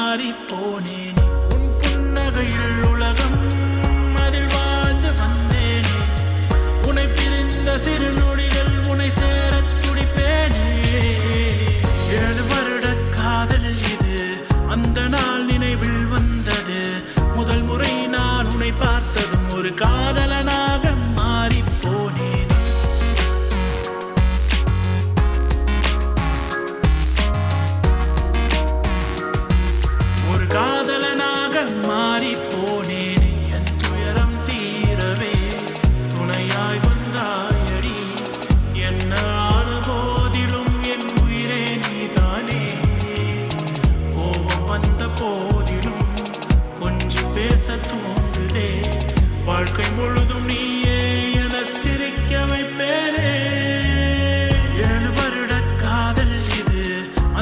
மாறி போனேனே. உன் புன்னகையில் உலகம் அதில் வாழ்ந்து வந்தேனே. உன்னை பிரிந்த சிறு நொடிகள் உன்னை சேர துடிப்பேனே. 7 வருட காதல் இது, அந்த நாள் நினைவில் வந்தது. முதல் முறை நான் உன்னை பார்த்ததும் ஒரு காதலனாக மாறி போனேன். ஒரு காதலனாக மாறி போனேனே. என் துயரம் தீரவே துணையாய் வந்தாயடி. என்ன ஆன போதிலும் என் உயிரே நீதானே. கோபம் வந்த போதிலும் கொஞ்சம் பேச தூண்டுதே. வாழ்க்கை முழுதும் நீயே என சிரிக்க வைப்பேனே. 7 வருட காதல் இது,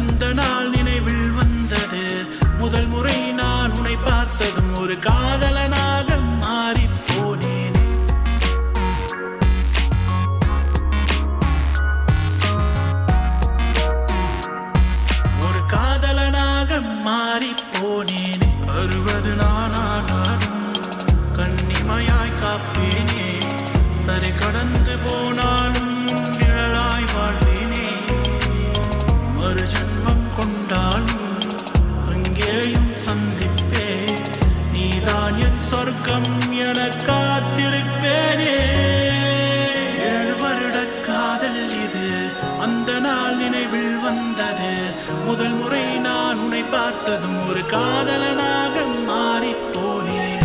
அந்த நாள் நினைவில் வந்தது. முதல் முறை நான் உன்னை பார்த்ததும் ஒரு காதலனாக மாறி போனேன். ஒரு காதலனாக மாறி போனேனே. 60 நானானாலும் கண்ணிமையாய் காப்பேனே. தரை கடந்து போனாலும் நிழலாய் வாழ்வேனே. மறு ஜன்மம் கொண்டாலும் அங்கேயும் சந்திப்பே. நீதான் என் சொர்க்கம் என காத்திருப்பேனே. 7 வருட காதல் இது, அந்த நாள் நினைவில் வந்தது. முதல் முறை நான் உன்னை பார்த்ததும் ஒரு காதலனாக மாறி போனேன்.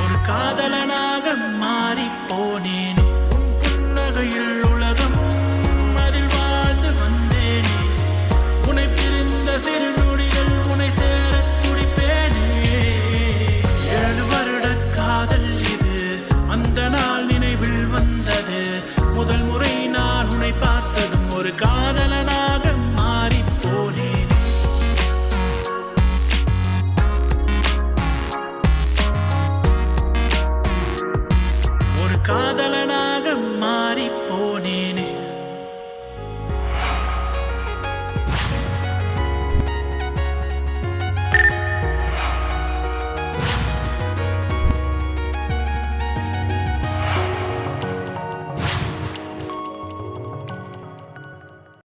ஒரு காதலனாக மாறி போனேனே. உன் புன்னகையில் உலகம் அதில் வாழ்ந்து வந்தேனே. உன்னை பிரிந்த சிறு நொடிகள் உன்னை சேர துடிப்பேனே. 7 வருட காதல் இது, அந்த நாள் நினைவில் வந்தது. முதல் முறை நான் உன்னை பார்த்ததும் ஒரு காதலனாக மாறி போனேன். ஒரு காதல்